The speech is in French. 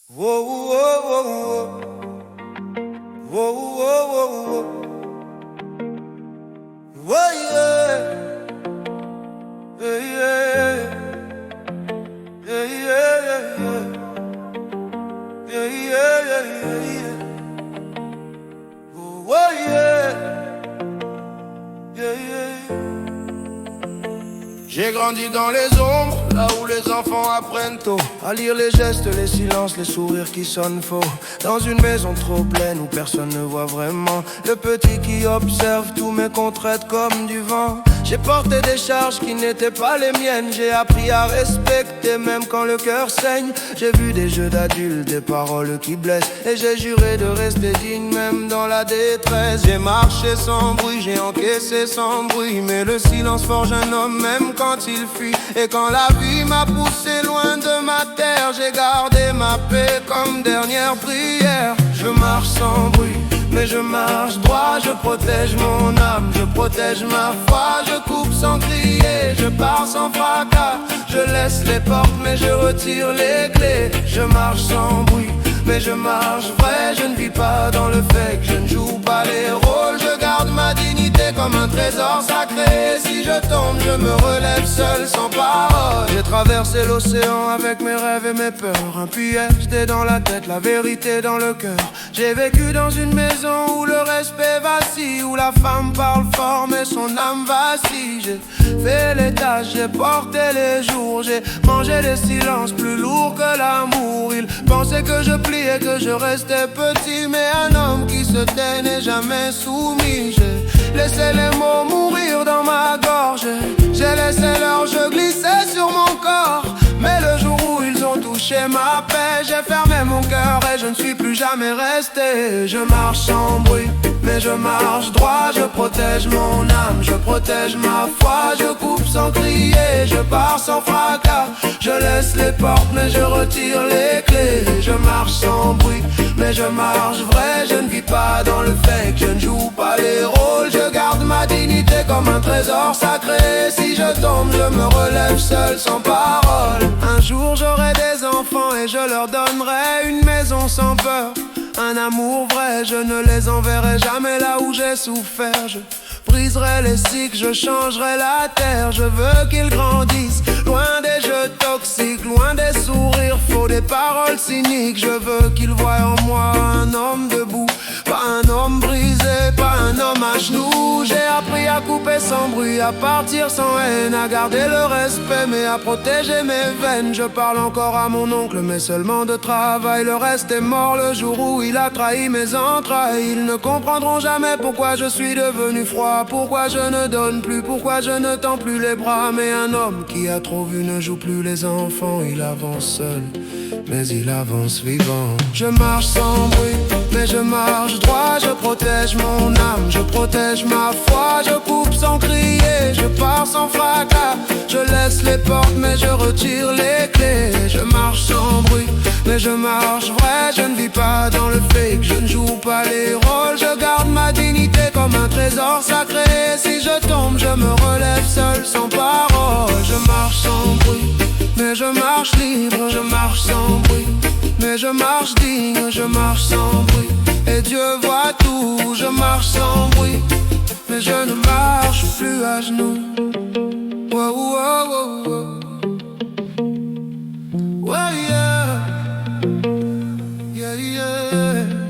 Whoa, whoa, whoa, whoa. Whoa, whoa, whoa, whoa. Whoa, yeah. Yeah, yeah. Yeah, yeah, yeah, yeah. Yeah, yeah, yeah, yeah. Whoa, yeah. Yeah, yeah. J'ai grandi dans les ombres, là où les enfants apprennent tôt à lire les gestes, les silences, les sourires qui sonnent faux. Dans une maison trop pleine où personne ne voit vraiment le petit qui observe tous mes contraites comme du vent. J'ai porté des charges qui n'étaient pas les miennes. J'ai appris à respecter même quand le cœur saigne. J'ai vu des jeux d'adultes, des paroles qui blessent, et j'ai juré de rester digne même dans la détresse. J'ai marché sans bruit, j'ai encaissé sans bruit, mais le silence forge un homme même quand il fuit. Et quand la vie m'a poussé loin de ma terre, j'ai gardé ma paix comme dernière prière. Je marche sans bruit, mais je marche droit, je protège mon âme, je protège ma foi, je coupe sans crier, je pars sans fracas, je laisse les portes mais je retire les clés. Je marche sans bruit, mais je marche vrai, je ne vis pas dans le fake, je ne joue pas les rôles, je garde ma dignité comme un trésor sacré. Si je tombe, je me relève seul sans parole. J'ai traversé l'océan avec mes rêves et mes peurs, un PhD dans la tête, la vérité dans le cœur. J'ai vécu dans une maison où le respect vacille, où la femme parle fort mais son âme vacille. J'ai fait les tâches, j'ai porté les jours, j'ai mangé les silences plus lourds que l'amour. Ils pensaient que je pliais, que je restais petit, mais un homme qui se tait n'est jamais soumis. J'ai laissé les mots mourir dans ma gorge, j'ai laissé leur jeu glisser sur mon corps. Mais le jour où ils ont touché ma paix, j'ai fermé mon cœur et je ne suis plus jamais resté. Je marche sans bruit, mais je marche droit, je protège mon âme, je protège ma foi, je coupe sans crier, je pars sans fracas, je laisse les portes mais je retire les clés. Je marche sans bruit, mais je marche vrai, je ne vis pas dans le fake, je ne joue pas les rôles, je garde ma dignité comme un trésor sacré. Si je tombe, je me relève seul sans parole. Un jour j'aurai des enfants et je leur donnerai une maison sans peur, un amour vrai, je ne les enverrai jamais là où j'ai souffert. Je briserai les cycles, je changerai la terre. Je veux qu'ils grandissent, loin des jeux toxiques, loin des sourires faux, des paroles cyniques. Je veux qu'ils voient en moi un homme debout, pas un homme brisé, pas un homme à genoux. J'ai appris à couper sans bruit, à partir sans haine, à garder le respect mais à protéger mes veines. Je parle encore à mon oncle mais seulement de travail, le reste est mort le jour où il a trahi mes entrailles. Ils ne comprendront jamais pourquoi je suis devenu froid, pourquoi je ne donne plus, pourquoi je ne tends plus les bras. Mais un homme qui a trop vu ne joue plus les enfants. Il avance seul, mais il avance vivant. Je marche sans bruit, mais je marche droit, je protège mon âme, je protège ma foi, je coupe sans crier, je pars sans fracas, je laisse les portes mais je retire les clés. Je marche sans bruit, mais je marche vrai, je ne vis pas dans le fake, je ne joue pas les rôles, je garde ma dignité comme un trésor sacré. Si je tombe, je me relève seul sans parole. Je marche sans bruit, mais je marche libre, je marche sans bruit, mais je marche digne, je marche sans bruit. Et Dieu voit tout, je marche sans bruit, mais je ne marche plus à genoux. Wow, wow, wow, wow. Wow, yeah. Yeah, yeah.